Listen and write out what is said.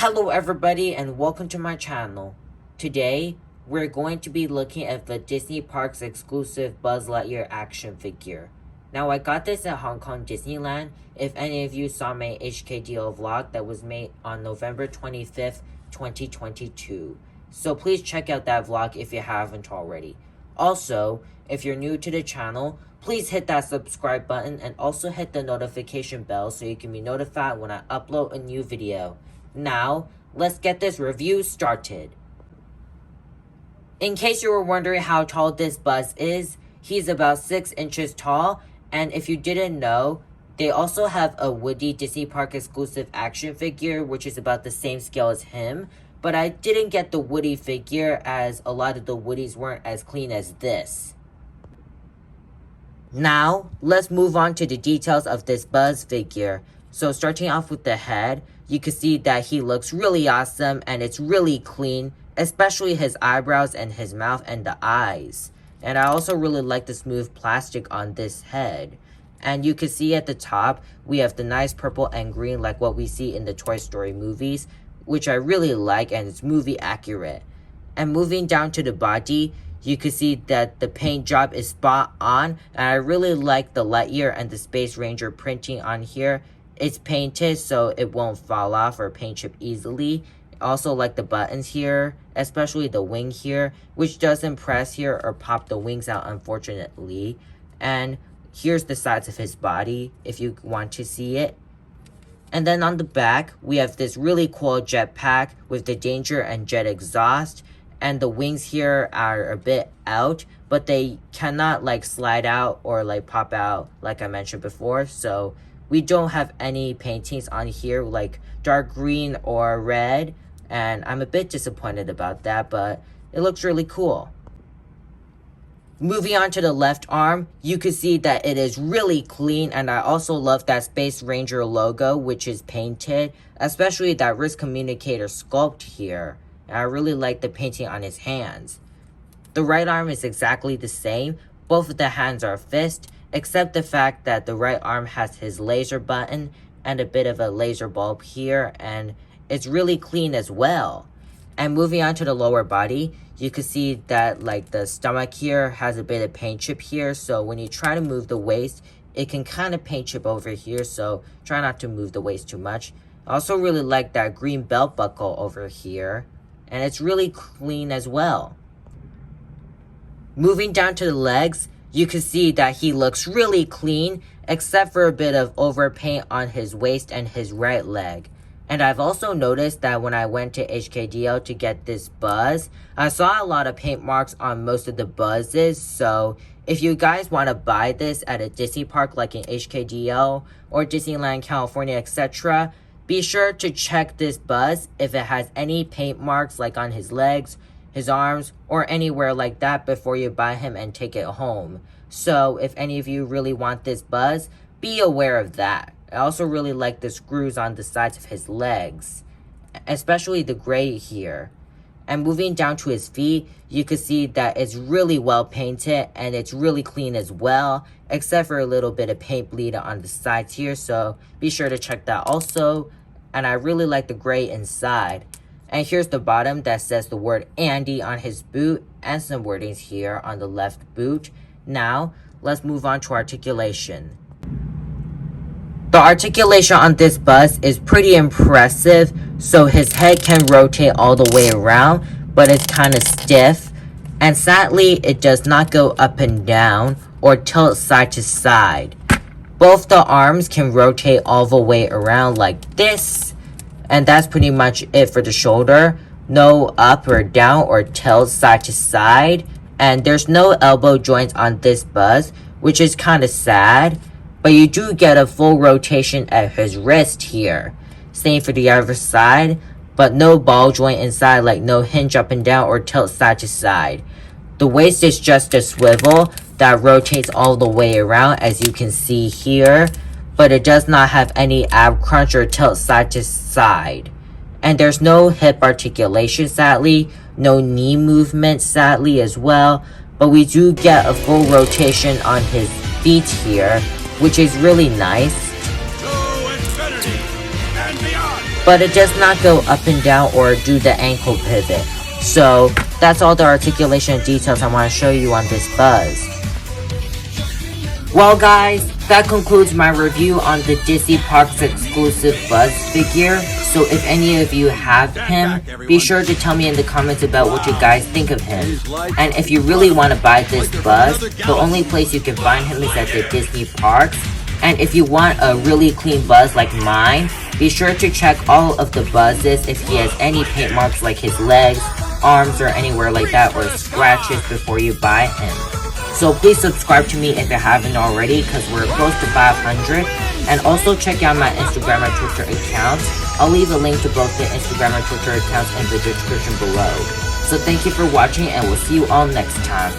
Hello everybody and welcome to my channel. Today, we're going to be looking at the Disney Parks exclusive Buzz Lightyear action figure. Now I got this at Hong Kong Disneyland if any of you saw my HKDL vlog that was made on November 25th, 2022. So please check out that vlog if you haven't already. Also, if you're new to the channel, please hit that subscribe button and also hit the notification bell so you can be notified when I upload a new video. Now, let's get this review started. In case you were wondering how tall this Buzz is, he's about 6 inches tall, and if you didn't know, they also have a Woody Disney Park exclusive action figure which is about the same scale as him, but I didn't get the Woody figure as a lot of the Woodies weren't as clean as this. Now, let's move on to the details of this Buzz figure. So starting off with the head, you can see that he looks really awesome and it's really clean, especially his eyebrows and his mouth and the eyes. And I also really like the smooth plastic on this head. And you can see at the top, we have the nice purple and green like what we see in the Toy Story movies, which I really like and it's movie accurate. And moving down to the body, you can see that the paint job is spot on, and I really like the Lightyear and the Space Ranger printing on here. It's painted so it won't fall off or paint chip easily. Also like the buttons here, especially the wing here, which doesn't press here or pop the wings out unfortunately. And here's the sides of his body if you want to see it. And then on the back, we have this really cool jetpack with the Danger and Jet exhaust. And the wings here are a bit out, but they cannot like slide out or like pop out like I mentioned before. So we don't have any paintings on here like dark green or red. And I'm a bit disappointed about that, but it looks really cool. Moving on to the left arm, you can see that it is really clean, and I also love that Space Ranger logo which is painted, especially that Risk Communicator sculpt here. And I really like the painting on his hands. The right arm is exactly the same. Both of the hands are fist, except the fact that the right arm has his laser button and a bit of a laser bulb here, and it's really clean as well. And moving on to the lower body, you can see that like the stomach here has a bit of paint chip here, so when you try to move the waist, it can kind of paint chip over here, so try not to move the waist too much. I also really like that green belt buckle over here, and it's really clean as well. Moving down to the legs, you can see that he looks really clean, except for a bit of overpaint on his waist and his right leg. And I've also noticed that when I went to HKDL to get this Buzz, I saw a lot of paint marks on most of the Buzzes. So if you guys want to buy this at a Disney park like in HKDL or Disneyland, California, etc., be sure to check this Buzz if it has any paint marks like on his legs, his arms, or anywhere like that before you buy him and take it home. So if any of you really want this Buzz, be aware of that. I also really like the screws on the sides of his legs, especially the gray here. And moving down to his feet, you can see that it's really well painted and it's really clean as well, except for a little bit of paint bleed on the sides here, so be sure to check that also. And I really like the gray inside. And here's the bottom that says the word Andy on his boot and some wordings here on the left boot. Now, let's move on to articulation. The articulation on this Buzz is pretty impressive, so his head can rotate all the way around, but it's kind of stiff. And sadly, it does not go up and down or tilt side to side. Both the arms can rotate all the way around like this. And that's pretty much it for the shoulder. No up or down or tilt side to side. And there's no elbow joints on this Buzz, which is kind of sad. But you do get a full rotation at his wrist here. Same for the other side, but no ball joint inside, like no hinge up and down or tilt side to side. The waist is just a swivel that rotates all the way around, as you can see here, but it does not have any ab crunch or tilt side to side. And there's no hip articulation sadly, no knee movement sadly as well, but we do get a full rotation on his feet here, which is really nice. To infinity and beyond. but it does not go up and down or do the ankle pivot. So that's all the articulation details I want to show you on this Buzz. Well guys, that concludes my review on the Disney Parks exclusive Buzz figure. So if any of you have him, be sure to tell me in the comments about what you guys think of him. And if you really want to buy this Buzz, the only place you can find him is at the Disney Parks. And if you want a really clean Buzz like mine, be sure to check all of the Buzzes if he has any paint marks like his legs, arms, or anywhere like that, or scratches before you buy him. So please subscribe to me if you haven't already, because we're close to 500. And also check out my Instagram and Twitter accounts. I'll leave a link to both the Instagram and Twitter accounts in the description below. So thank you for watching, and we'll see you all next time.